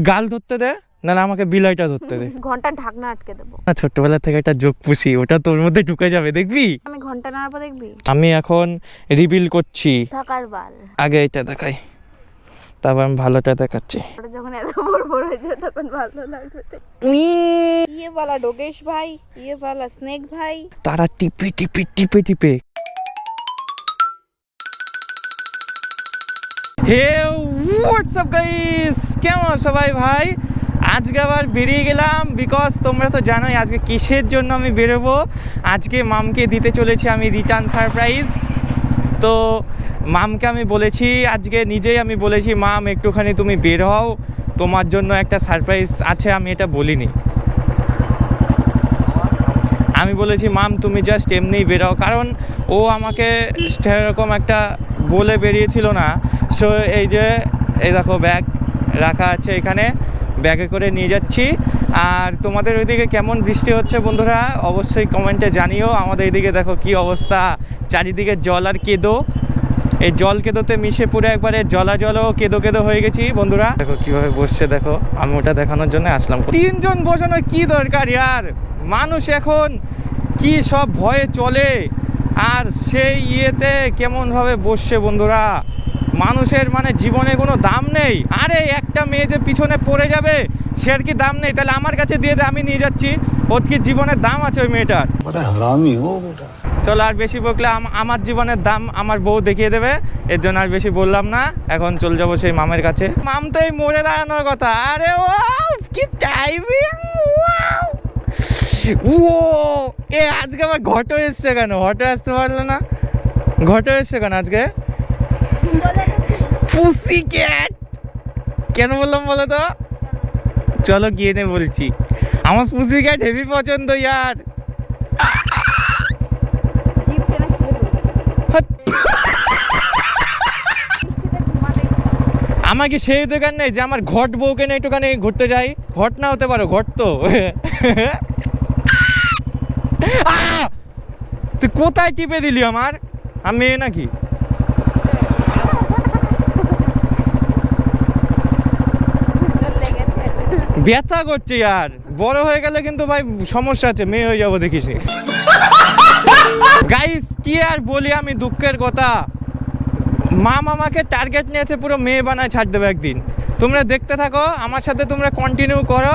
গাল ধরতে দে, না আমাকে বিলাইটা ধরতে দে। ঘন্টার ঢাকনা আটকে দেবো। ছোটবেলা থেকে একটা জোক পুষি, ওটা তোর মধ্যে ঢুকে যাবে, দেখবি। আমি ঘন্টা নাড়াবো, দেখবি। আমি এখন রিভিল করছি। থাকার বাল। আগে এটা দেখাই, তারপর আমি ভালোটা দেখাচ্ছি। যখন এত বড় বড় হয়ে যাবে তখন ভালো লাগবে। ये वाला डोगेश भाई, ये वाला स्नेक भाई। তারা টিপে টিপে টিপে টিপে। হে হোয়াটসঅ্যাপ গাইস, কেমন সবাই ভাই? আজকে আবার বেরিয়ে গেলাম, বিকজ তোমরা তো জানোই আজকে কিসের জন্য আমি বেরোবো। আজকে মামকে দিতে চলেছি আমি রিটার্ন সারপ্রাইজ। তো মামকে আমি বলেছি, আজকে নিজেই আমি বলেছি, মাম একটুখানি তুমি বের হও, তোমার জন্য একটা সারপ্রাইজ আছে। আমি এটা বলিনি, আমি বলেছি মাম তুমি জাস্ট এমনিই বেরোও, কারণ ও আমাকে সেরকম একটা বলে বেরিয়েছিল না। সো এই যে এই দেখো ব্যাগ রাখা আছে এখানে, ব্যাগে করে নিয়ে যাচ্ছি। আর তোমাদের ওইদিকে কেমন বৃষ্টি হচ্ছে বন্ধুরা অবশ্যই কমেন্টে জানিও। আমাদের এইদিকে দেখো কি অবস্থা, চারিদিকে জল আর কেদো। এই জল কেদোতে মিশে পুরো একবারে জলা জলও কেদো কেদো হয়ে গেছি বন্ধুরা। দেখো কিভাবে বসছে, দেখো আমি ওটা দেখানোর জন্য আসলাম। তিনজন বসানোর কি দরকার ইয়ার, মানুষ এখন কি সব ভয়ে চলে, আর সেই ইয়েতে কেমনভাবে বসছে বন্ধুরা। মানুষের মানে জীবনে কোনো দাম নেই। আরে একটা মেয়ে যে পিছনে পড়ে যাবে সের কি দাম নেই? তাহলে আমার কাছে দিয়ে দে, আমি নিয়ে যাচ্ছি। ওর কি জীবনের দাম আছে ওই মেয়েটার? হারামি ও বেটা। চলো আর বেশি বকলে আমার জীবনের দাম আমার বউ দেখিয়ে দেবে, এর জন্য আর বেশি বললাম না। এখন চলে যাবো সেই মামের কাছে। মাম তো এই মরে দাঁড়ানোর কথা। আরে ও কি টাইমিং, ও এ আজকে আমার ঘটো এসছে কেন? ঘটো আসতে পারলো না, ঘটো এসছে কেন আজকে? পুসি ক্যাট কেন বললাম বলো তো? চলো গিয়ে নে বলছি। আমার পুসি ক্যাট হেভি পছন্দ ইয়ার। আমার কি সেই দোকান নেই যে আমার ঘট বউকে নিয়ে একটুখানি ঘুরতে যাই? ঘট না হতে পারো, ঘট তো। তুই কোথায় টিপে দিলি আমার? আমি মেয়ে নাকি? ব্যথা করছে ইয়ার, বড় হয়ে গেলে কিন্তু ভাই সমস্যা আছে, মেয়ে হয়ে যাবো দেখিস। গাইস কি আর বলি আমি, দুঃখের কথা। মাম আমাকে টার্গেট নিয়েছে, পুরো মেয়ে বানায় ছাড় দেবে একদিন। তোমরা দেখতে থাকো, আমার সাথে তোমরা কন্টিনিউ করো,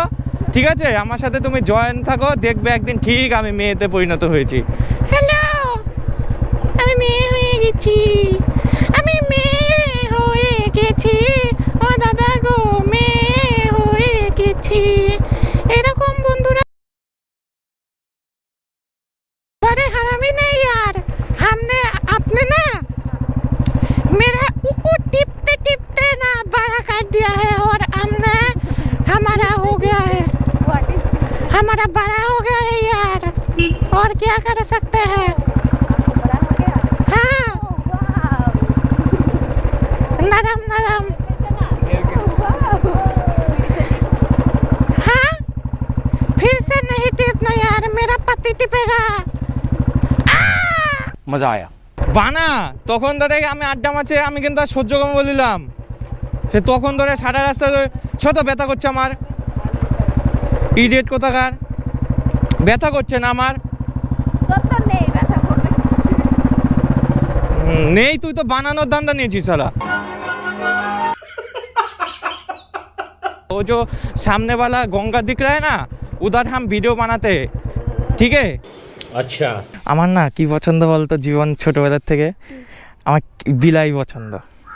ঠিক আছে? আমার সাথে তুমি জয়েন থাকো, দেখবে একদিন ঠিক আমি মেয়েতে পরিণত হয়েছি। হ্যালো, আমি মেয়ে হয়ে গেছি, আমি মেয়ে হয়ে গেছি, ও দাদা গো মেয়ে হয়ে গেছি। এরকম বন্ধুরা बड़े हरामी नहीं यार, हमने अपने ना मेरा ऊपर टिपते टिपते ना बड़ा कर दिया है, और हमने हमारा हो गया है, हमारा बड़ा हो गया है यार, और क्या कर सकते हैं। हाँ नरम नरम। हाँ फिर से नहीं टिपना यार, मेरा पति टिपेगा। মজা আয়া বানা। তখন ধরে আমি আড্ডা মারছে, আমি কিন্তু আর সহ্য কম বলিলাম। সে তখন ধরে সারা রাস্তা শত ব্যথা করছে আমার, ইডিয়েট কোথাকার। ব্যথা করছে না আমার? নেই, তুই তো বানানোর ধান্দা নিয়েছিস সালা। वो जो सामने वाला गंगा दिख रहा है ना, उधर हम वीडियो बनाते, ठीक है? আচ্ছা। আমার না কি পছন্দ বলতো জীবন ছোটবেলার থেকে, আমার বিলাই পছন্দ।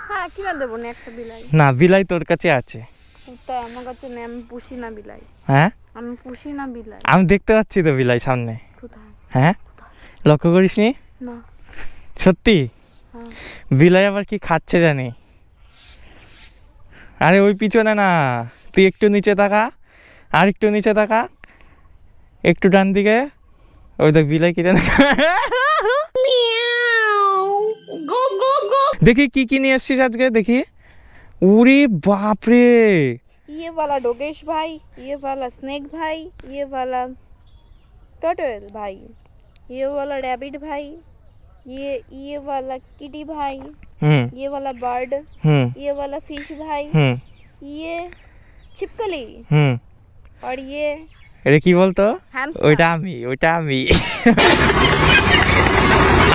হ্যাঁ কিনা দেবো না একটা বিলাই? না বিলাই তোর কাছে আছে। তাই আমার কাছে নেই, আমি পুষি না বিলাই। হ্যাঁ আমি পুষি না বিলাই। আমি দেখতে পাচ্ছি তো বিলাই সামনে। কোথায়? হ্যাঁ লক্ষ্য করিসনি? না। সত্যি? হ্যাঁ। বিলাই আবার কি খাচ্ছে জানি? আরে ওই পিছনে না, তুই একটু নিচে তাকা, আর একটু নিচে তাকা, একটু ডান দিকে, ওই দেখ বিলাই কি জানি। দেখি কি কি নিয়ে এসছিস আজকে, দেখি। উরে বাপরে, ये वाला डोगेश भाई, ये वाला स्नेक भाई, ये वाला टर्टल भाई, ये वाला रैबिट भाई, ये वाला किटी भाई, ये वाला बर्ड, ये वाला फिश भाई, ये छिपकली হুম और ये এটা কি বলতো hamster। ওইটা আমি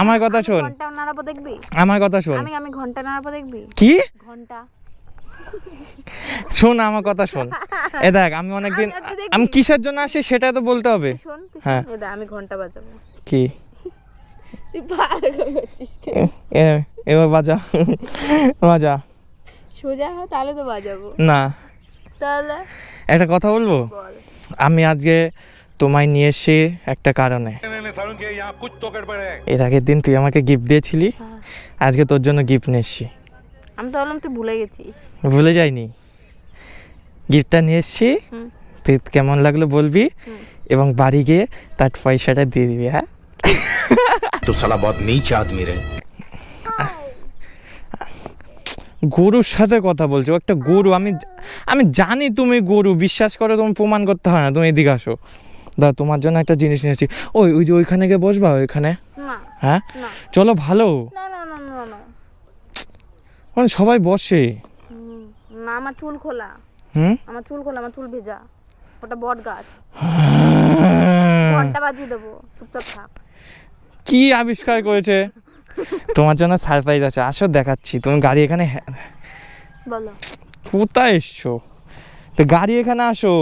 আমার কথা শোন ঘন্টা নাড়াবো দেখবি? আমার কথা শোন আমি ঘন্টা নাড়াবো দেখবি? কি ঘন্টা। শোন আমার কথা শোন এ দেখ আমি অনেকদিন আচ্ছা, দেখবি। আমি কিসের জন্য আসি সেটা তো বলতে হবে শোন তুই হ্যাঁ। শোন, আমি ঘন্টা বাজাবো। কি তুই পাগল হচ্ছিস কেন? এবার বাজা বাজা সোজা হয় তাহলে তো বাজাবো। না তাহলে একটা কথা বলবো বল। আমি আজকে তোমায় নিয়ে এসেছি একটা কারণে এর আগের দিন তুই আমাকে গিফট দিয়েছিলি হ্যাঁ। আজকে তোর জন্য গিফট নিয়ে এসেছি আমি তো বললাম তুই ভুলে গেছিস। ভুলে যাইনি গিফটটা নিয়ে এসেছি হুম। তুই কেমন লাগলো বলবি হুম। এবং বাড়ি গিয়ে তার পয়সাটা দিয়ে দিবি হ্যাঁ तो साला बहुत नीच आदमी रहे। গরুর সাথে কথা বলছো একটা গরু আমি জানি তুমি গরু বিশ্বাস করো তুমি প্রমাণ করতে হয় না তুমি এদিকে আসো দাদা তোমার জন্য একটা জিনিস নিয়েছি ওই যে ওইখানে গিয়ে বসবা ওইখানে না হ্যাঁ না চলো ভালো না না না না না মানে সবাই বসে না আমার চুল খোলা, আমার চুল ভেজা, ওটা বট গাছ। ঘন্টা বাজিয়ে দেবো, চুপচাপ থাক। কি আবিষ্কার করেছে তোমার জন্য সারপ্রাইজ আছে আসো দেখাচ্ছি তুমি গাড়ি এখানে বলো। কোথায় এসছো তো গাড়ি এখানে আসো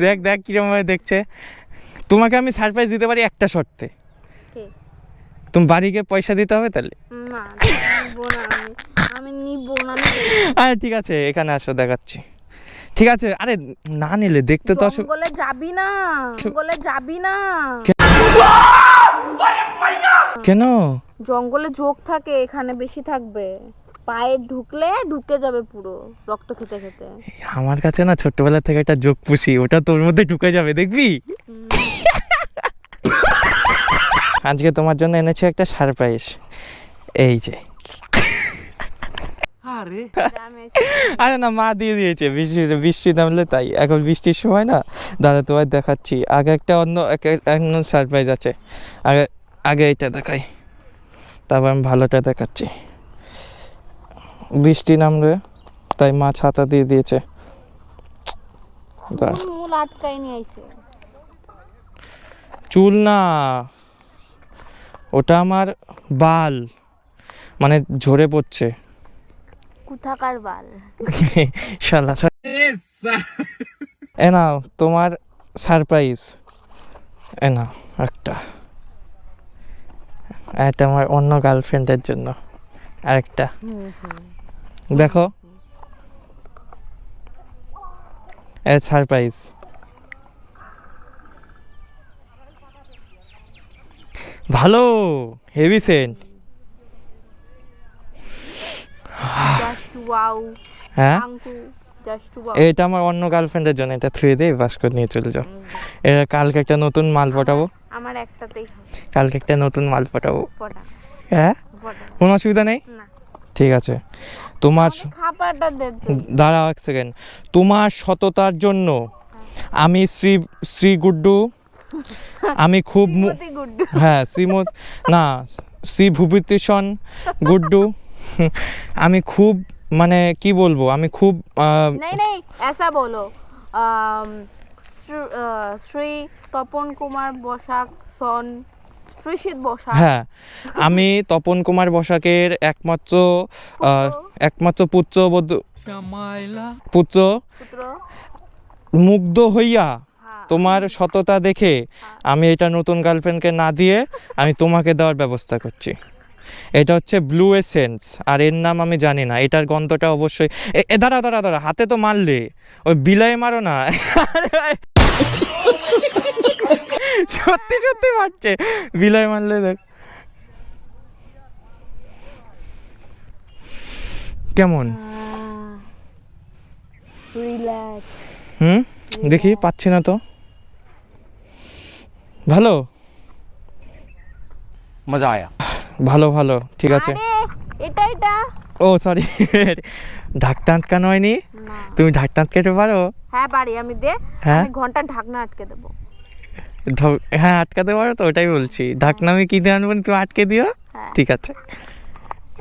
দেখ দেখ কিরকম ভাবে দেখছে তোমাকে আমি সারপ্রাইজ দিতে পারি একটা শর্তে কে? তুমি বাড়ি গিয়ে পয়সা দিতে হবে তাহলে না নিবো না, আমি নিবো না। আরে ঠিক আছে এখানে আসো দেখাচ্ছি ঠিক আছে আরে না নিলে দেখতে তো আসো জঙ্গলে যাবি না, জঙ্গলে যাবি না। কেন জঙ্গলে ঝোঁক থাকে, এখানে বেশি থাকবে। পায়ে ঢুকলে ঢুকে যাবে পুরো রক্ত খেতে খেতে। আমার কাছে না ছোট্টবেলা থেকে একটা জোক পুষি ওটা তোর মধ্যে ঢুকে যাবে দেখবি আজকে তোমার জন্য এনেছি একটা সারপ্রাইজ এই যে আরে না মা দিয়ে দিয়েছে বৃষ্টি নামলে তাই এখন বৃষ্টির সময় না দাদা তোমায় দেখাচ্ছি আগে একটা অন্য সারপ্রাইজ আছে আগে আগে এটা দেখাই তারপর আমি ভালোটা দেখাচ্ছি বৃষ্টি নামলে তাই মা ছাতা দিয়ে দিয়েছে মূল আটকাই নিয়ে আইছে। চুল না ওটা আমার বাল মানে ঝরে পড়ছে কোথাকার বাল? শালা এ নাও তোমার সারপ্রাইজ এ নাও একটা এটা আমার অন্য গার্লফ্রেন্ডের জন্য আরেকটা দেখো এ সারপ্রাইজ ভালো হেভি সেন্ট জাস্ট ওয়াও হ্যাঁ আঙ্কু, জাস্ট ওয়াও। এটা আমার অন্য গার্লফ্রেন্ডের জন্য এটা থুয়ে দিয়ে বাস করে নিয়ে চলে যাও এটা কালকে একটা নতুন মাল পাঠাবো আমার একটাতেই হবে। কালকে একটা নতুন মাল পাঠাবো পটা হ্যাঁ পটা কোনো অসুবিধা নেই না, ঠিক আছে তোমার খাবারটা দে তুই। দাঁড়াও এক সেকেন্ড তোমার সততার জন্য আমি শ্রী গুড্ডু আমি খুব শ্রীমতী গুড্ডু। হ্যাঁ না শ্রী ভূপতিষণ গুড্ডু আমি খুব মানে কি বলবো আমি খুব नहीं नहीं ऐसा बोलो শ্রী তপন কুমার বসাক সন শ্রীশিত বসাক। হ্যাঁ আমি তপন কুমার বসাকের একমাত্র পুত্র পুত্র মুগ্ধ হইয়া তোমার সততা দেখে আমি এটা নতুন গার্লফ্রেন্ডকে না দিয়ে আমি তোমাকে দেওয়ার ব্যবস্থা করছি এটা হচ্ছে ব্লু এসেন্স আর এর নাম আমি জানি না এটার গন্ধটা অবশ্যই দাঁড়া হাতে তো মারলে ওই বিলাই মারো না সত্যি সত্যি মারছে বিলাই মারলে দেখ কেমন রিল্যাক্স। দেখি পাচ্ছি না তো ভালো मजा आया। ভালো ভালো ঠিক আছে এটা এটা ও সরি ঢাকটা আটকানো হয়নি না। তুমি ঢাকটা আটকাতে পারো হ্যাঁ পারি আমি দে। হ্যাঁ? আমি ঘন্টার ঢাকনা আটকে দেবো। হ্যাঁ আটকাতে পারো তো ওটাই বলছি ঢাকনা আমি কিনে আনবো তুমি আটকে দিও হ্যাঁ। ঠিক আছে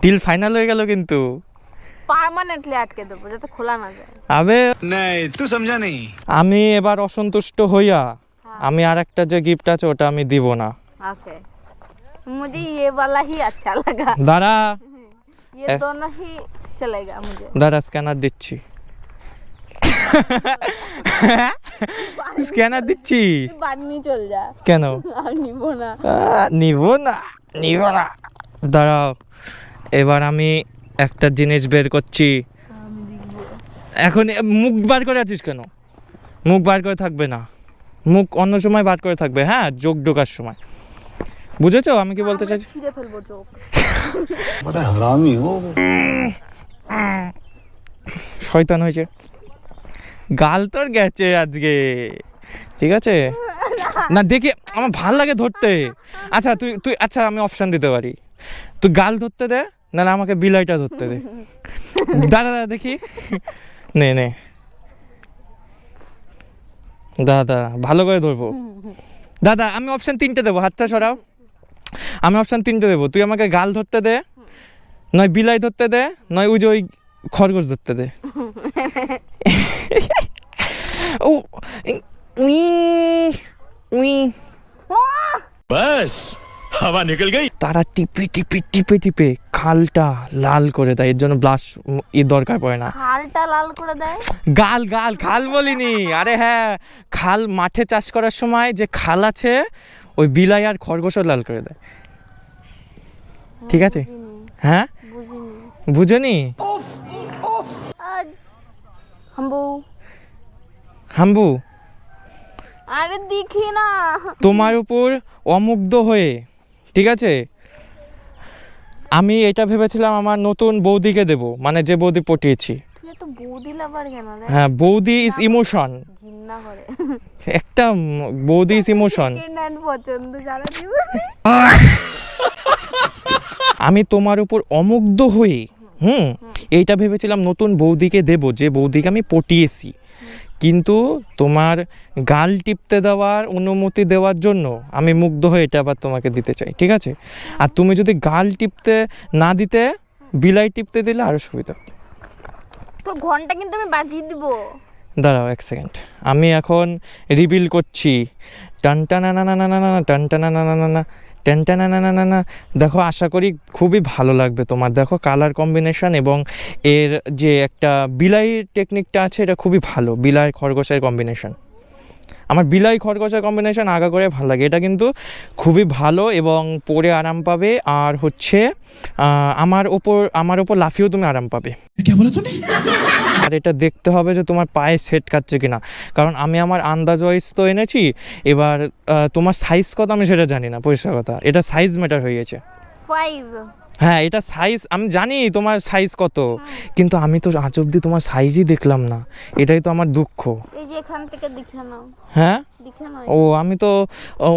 ডিল ফাইনাল হয়ে গেল কিন্তু পার্মানেন্টলি আটকে দেবো যাতে খোলা না যায়। আবে नहीं तू समझा नहीं। আমি এবার অসন্তুষ্ট হইয়া আমি আর একটা যে গিফট আছে ওটা আমি দিব না। ओके मुझे ये वाला ही अच्छा लगा, দাঁড়া ये दोनों ही चलेगा मुझे। দাঁড়া স্ক্যানার দিচ্ছি। স্ক্যানার দিচ্ছি बाद में चल जा, কেন? नहीं बोना। নিব না নিব না, দাঁড়াও। এবার আমি একটা জিনিস বের করছি। এখন মুখ বার করে আছিস কেন? মুখ বার করে থাকবে না, মুখ অন্য সময় বার করে থাকবে। হ্যাঁ, যোগ ঢোকার সময়। বুঝেছো আমি কি বলতে চাইছি? ছিঁড়ে ফেলবো চোখ। बड़ा हरामी हो। শয়তান হয়েছে, গাল তোর গেছে আজকে, ঠিক আছে না? দেখি আমার ভাল লাগে ধরতে। আচ্ছা তুই তুই আচ্ছা আমি অপশন দিতে পারি, তুই গাল ধরতে দে, নাহলে আমাকে বিলাইটা ধরতে দে। দাঁড়া দাঁড়া দেখি, নে নে দাদা ভালো করে ধরবো। দাদা আমি অপশন 3টে দেবো, হাতটা সরাও। আমি অপশন 3টে দেবো, তুই আমাকে গাল ধরতে দে, নয় বিলাই ধরতে দে, নয় ওই যে ওই খরগোশ ধরতে দে। ও উই উই बस हवा निकल गई। তারা টিপে টিপে টিপে টিপে খালটা লাল করে দেয়, এর জন্য ব্লাশ দরকার পড়ে না। খালটা লাল করে দেয়? গাল গাল খাল বলিনি, আরে হ্যাঁ খাল, মাঠে চাষ করার সময় যে খাল আছে ওই বিলাই আর খরগোশও লাল করে দেয়, ঠিক আছে? হ্যাঁ বুঝিনি। বুঝনি? আর হাম্বু, হাম্বু আরে দেখি না। তোমার উপর অমুগ্ধ হয়ে, ঠিক আছে, আমি এটা ভেবেছিলাম আমার নতুন বৌদিকে দেব, মানে যে বৌদি পটিয়েছি। তুই এত বৌদি লাভার কেন রে? হ্যাঁ, বৌদি ইজ ইমোশন, ঘৃণা করে। একটা বৌদি ইজ ইমোশন। সেকেন্ড হ্যান্ড পছন্দ যারা দিবে। আমি তোমার উপর অমুগ্ধ হয়ে এইটা ভেবেছিলাম নতুন বৌদিকে দেব, যে বৌদিকে আমি পটিয়েছি, কিন্তু তোমার গাল টিপতে দেওয়ার অনুমতি দেওয়ার জন্য আমি মুগ্ধ হয়ে এটা আবার তোমাকে দিতে চাই, ঠিক আছে? আর তুমি যদি গাল টিপতে না দিতে, বিলাই টিপতে দিলে আরো সুবিধা। তোর ঘন্টা কিন্তু আমি বাজিয়ে দিব। দাঁড়াও 1 সেকেন্ড, আমি এখন রিভিল করছি। টানটানা না না না না না টানটানা না না না না টানটানা না না না না। দেখো আশা করি খুবই ভালো লাগবে তোমার। দেখো কালার কম্বিনেশন এবং এর যে একটা বিলাই টেকনিকটা আছে, এটা খুবই ভালো। বিলাই খরগোশের কম্বিনেশন, আমার বিলাই খরগোশের কম্বিনেশন আগা করে ভালো লাগে। এটা কিন্তু খুবই ভালো এবং পরে আরাম পাবে, আর হচ্ছে আমার ওপর লাফিয়েও তুমি আরাম পাবে। আর এটা দেখতে হবে যে তোমার পায়ে সেট কাটছে কিনা, কারণ আমি আমার আন্দাজ ওয়াইজ তো এনেছি। এবার তোমার সাইজ কত আমি সেটা জানি না, পরিষ্কার কথা, এটা সাইজ ম্যাটার হয়ে গেছে। 5। হ্যাঁ, এটা সাইজ আমি জানি তোমার সাইজ কত, কিন্তু আমি তো আজ অব্দি তোমার সাইজই দেখলাম না, এটাই তো আমার দুঃখ। এই যে এখান থেকে দেখে নাও, হ্যাঁ, দেখে নাও। ও আমি তো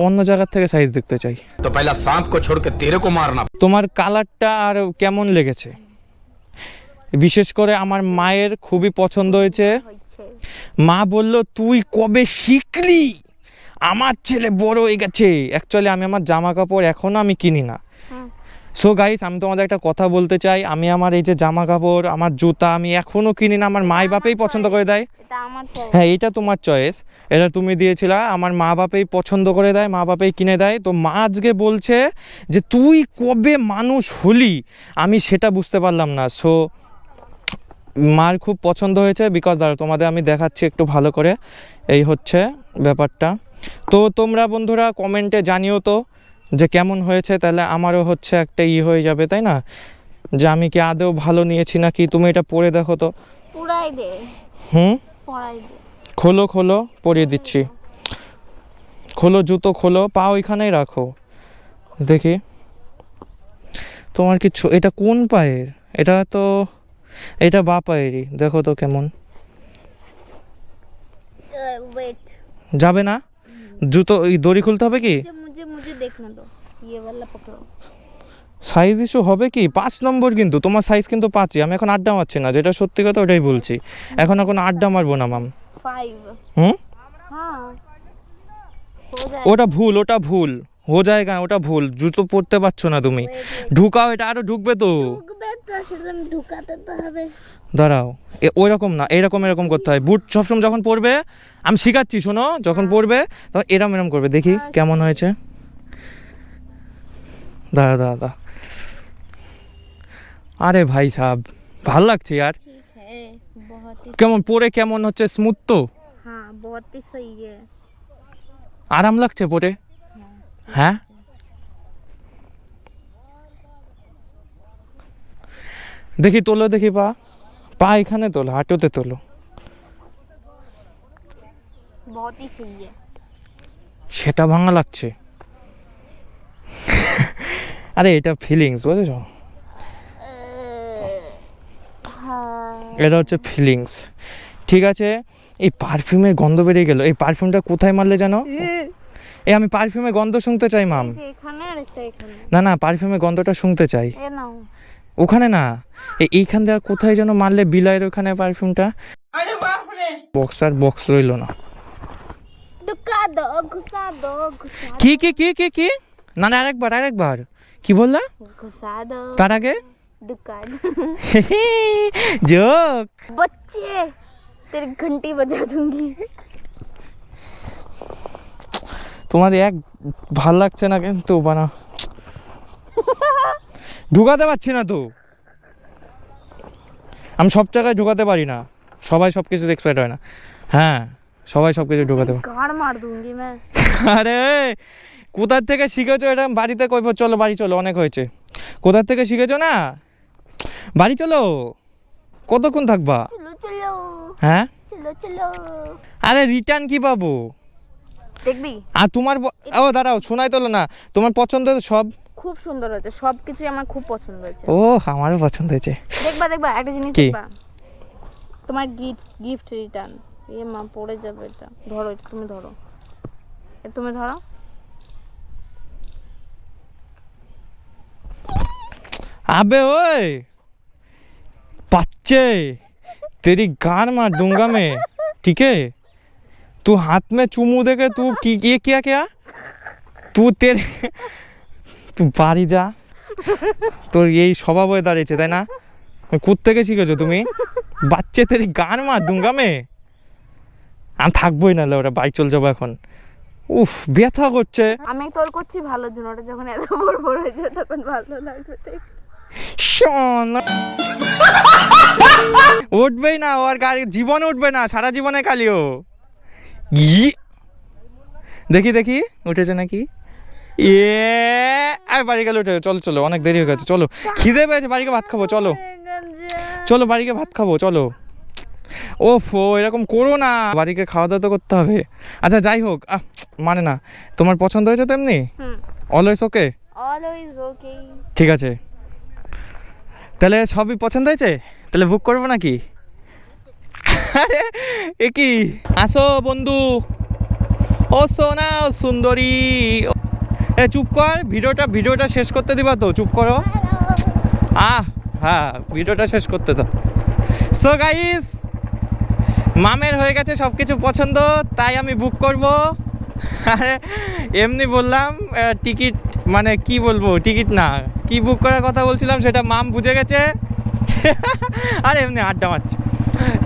অন্য জায়গার থেকে সাইজ দেখতে চাই। तो पहला सांप को छोड़ के तेरे को मारना। তোমার কালারটা আর কেমন লেগেছে? বিশেষ করে আমার মায়ের খুবই পছন্দ হয়েছে। মা বলল তুই কবে শিখলি, আমার ছেলে বড় হয়ে গেছে। অ্যাকচুয়ালি আমি আমার জামা কাপড় এখনও আমি কিনি না। সো গাইস, আমি তোমাদের একটা কথা বলতে চাই, আমি আমার এই যে জামা কাপড়, আমার জুতা আমি এখনও কিনি না, আমার মাই বাপেই পছন্দ করে দেয়। এটা আমার চয়েস। হ্যাঁ, এটা তোমার চয়েস, এটা তুমি দিয়েছিলা, আমার মা বাপেই পছন্দ করে দেয়, মা বাপেই কিনে দেয়। তো মা আজকে বলছে যে তুই কবে মানুষ হলি, আমি সেটা বুঝতে পারলাম না। সো মার খুব পছন্দ হয়েছে, বিকজ দাঁড়া তোমাদের আমি দেখাচ্ছি একটু ভালো করে। এই হচ্ছে ব্যাপারটা। তো তোমরা বন্ধুরা কমেন্টে জানিও তো যে কেমন হয়েছে, তাহলে আমারও হচ্ছে একটা হয়ে যাবে, তাই না, যে আমি কি আদৌ ভালো নিয়েছি নাকি। তুমি এটা পরে দেখো তো। পুরাই দে, পরাই দে। খোলো খোলো, পরিয়ে দিচ্ছি। খোলো, জুতো খোলো, পা ওইখানেই রাখো, দেখি তোমার কিছু। এটা কোন পায়ের? এটা বা পায়েরই, দেখো তো কেমন वेट যাবে না। জুতো দড়ি খুলতে হবে কি? मुझे मुझे देखने दो, ये वाला पकड़ो। সাইজ ইস্যু হবে কি? 5 নম্বর, কিন্তু তোমার সাইজ কিন্তু 5ই। আমি এখন আড্ডা মারছি না, যেটা সত্যি কথা ওটাই বলছি। এখন আড্ডা মারবো না মাম। 5। হুম, हाँ, हो जाए। ওটা ভুল, হো জায়গা ওটা ভুল, জুতো পরতে পারছো না তুমি, ঢুকাও, এটা আরো ঢুকবে তো, ঢুকবে তো, সেটা ঢুকাতে তো হবে। দাঁড়াও, ওই রকম না, এরকম এরকম করতে হয়, বুট সবসময় যখন পরবে, আমি শিখাচ্ছি শোনো, যখন পরবে তখন এরম এরম করবে, দেখি কেমন হয়েছে, দাঁড়া দাঁড়া দাঁড়া, আরে ভাই সাহেব ভাল লাগছে यार, ठीक है, बहुत ही, কেমন পরে কেমন হচ্ছে, স্মুথ তো, हाँ बहुत ही सही है। আরাম লাগছে পরে, হ্যাঁ দেখি তোলো, দেখি পা, পা এখানে তোলো, হাঁটুতে তোলো, बहुत ही सही है। সেটা ভাঙা লাগছে। আরে এটা ফিলিংস বুঝেছো, हाँ এটা হচ্ছে ফিলিংস। ঠিক আছে, এই পারফিউমের গন্ধ বেরিয়ে গেল, এই পারফিউমটা কোথায় মারলে জানো? এই আমি পারফিউমের গন্ধ শুনতে চাই মাম। এই যে এখানে আর একটা এখানে, না না, পারফিউমের গন্ধটা শুনতে চাই। এ নাও। ওখানে না, এইখান দিয়ে আর কোথায় যেন মারলে, বিলাইয়ের ওখানে পারফিউমটা। বক্স আর বক্স রইলো না। ঢুকা দো, ঘুষা দো, ঘুষা কি কি কি কি কি, না না আরেকবার আরেকবার, কি বললা घुसा दो, তার আগে? ढुका दो। জোক। बच्चे तेरी घंटी बजा दूंगी। তোমার এক ভাল লাগছে না কিন্তু, বানা ঢুকাতে পারছি না তো, আমি সব জায়গায় ঢুকাতে পারি না, সবাই সব কিছু এক্সপার্ট হয় না, হ্যাঁ সবাই সব কিছু ঢুকাতে পারে। गाड़ मार दूंगी मैं। আরে কোথার থেকে শিখেছো এটা? বাড়িতে কইবো, চলো বাড়ি চলো, অনেক হয়েছে। কোথার থেকে শিখেছো না, বাড়ি চলো, কতক্ষণ থাকবা? चलो चलो হ্যাঁ चलो चलो। আরে রিটার্ন কি পাবো? দেখবি আর তোমার ও দাঁড়াও, শোনাই তোলো না, তোমার পছন্দ সব? খুব সুন্দর হয়েছে, সবকিছুই আমার খুব পছন্দ হয়েছে। ও আমারও পছন্দ হয়েছে। দেখবা দেখবা একটা জিনিস কি? দেখবা, তোমার গিফট রিটার্ন। এ মা পড়ে যাবে এটা, ধরো এটা, তুমি ধরো, এটা তুমি ধরো। अबे ओए बच्चे, तेरी गान मार दूंगा मैं, ठीक है? तू हाथ में चुमू देके, तू ये क्या क्या, तू तेरे तू বাড়ি যা, তোর এই স্বভাব হয়ে দাঁড়িয়েছে তাই না? কোত্থেকে শিখেছো তুমি? বাচ্চা তেরি গান মার দুঙ্গা মে, আমি থাকবোই না, ওরা বাইক চল যাবো এখন, উফ ব্যথা করছে। আমি তোর করছি ভালোর জন্য, ওটা যখন এত বড় বড় হয়ে যাবে তখন ভালো লাগবে। দেখ শোন, উঠবেই না ও, আর গাড়ি জীবনে উঠবে না, সারা জীবনে কালিও। দেখি দেখি উঠেছে নাকি, বাড়ি গেলে উঠে, চলো চলো, অনেক দেরি হয়ে গেছে, চলো খিদে পেয়েছে, বাড়িকে ভাত খাবো, চলো চলো বাড়িকে ভাত খাবো, চলো। ওফো এরকম করো না, বাড়িকে খাওয়া দাওয়া তো করতে হবে। আচ্ছা যাই হোক, মানে না, তোমার পছন্দ হয়েছে তো এমনি? অলওয়েজ ওকে, অলওয়েজ ওকে। ঠিক আছে, তাহলে সবই পছন্দ হয়েছে, তাহলে বুক করবো নাকি? আরে এ কি, আসো বন্ধু, ও সোনা সুন্দরী, এ চুপ কর, ভিডিওটা শেষ করতে দিবা তো, চুপ করো। হ্যাঁ ভিডিওটা শেষ করতে দাও। সো গাইস, মামের হয়ে গেছে সব কিছু পছন্দ, তাই আমি বুক করব। আরে এমনি বললাম, টিকিট মানে কি বলবো, টিকিট না, কি বুক করার কথা বলছিলাম সেটা মাম বুঝে গেছে। আর এমনি আড্ডা মারছি।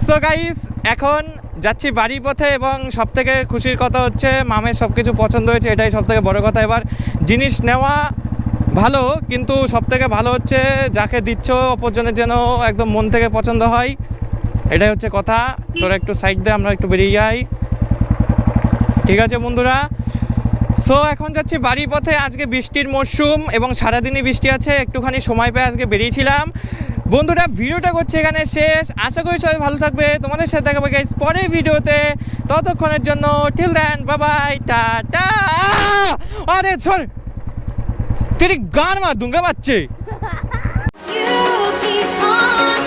সো গাইস, এখন যাচ্ছি বাড়ির পথে, এবং সব থেকে খুশির কথা হচ্ছে মামের সব কিছু পছন্দ হয়েছে, এটাই সব থেকে বড়ো কথা। এবার জিনিস নেওয়া ভালো, কিন্তু সব থেকে ভালো হচ্ছে যাকে দিচ্ছ অপরজনের যেন একদম মন থেকে পছন্দ হয়, এটাই হচ্ছে কথা। তোরা একটু সাইড দে, আমরা একটু বেরিয়ে যাই, ঠিক আছে বন্ধুরা? সো এখন যাচ্ছি বাড়ির পথে। আজকে বৃষ্টির মরশুম এবং সারাদিনই বৃষ্টি আছে, একটুখানি সময় পেয়ে আজকে বেরিয়েছিলাম। বন্ধুরা ভিডিওটা করছে এখানে শেষ, আশা করি সবাই ভালো থাকবে, তোমাদের সাথে দেখা হবে গাইস পরের ভিডিওতে। ততক্ষণের জন্য till then, bye bye, tata. আরে চল, তেরি গান মার দুঙ্গা বাচ্চে। You keep on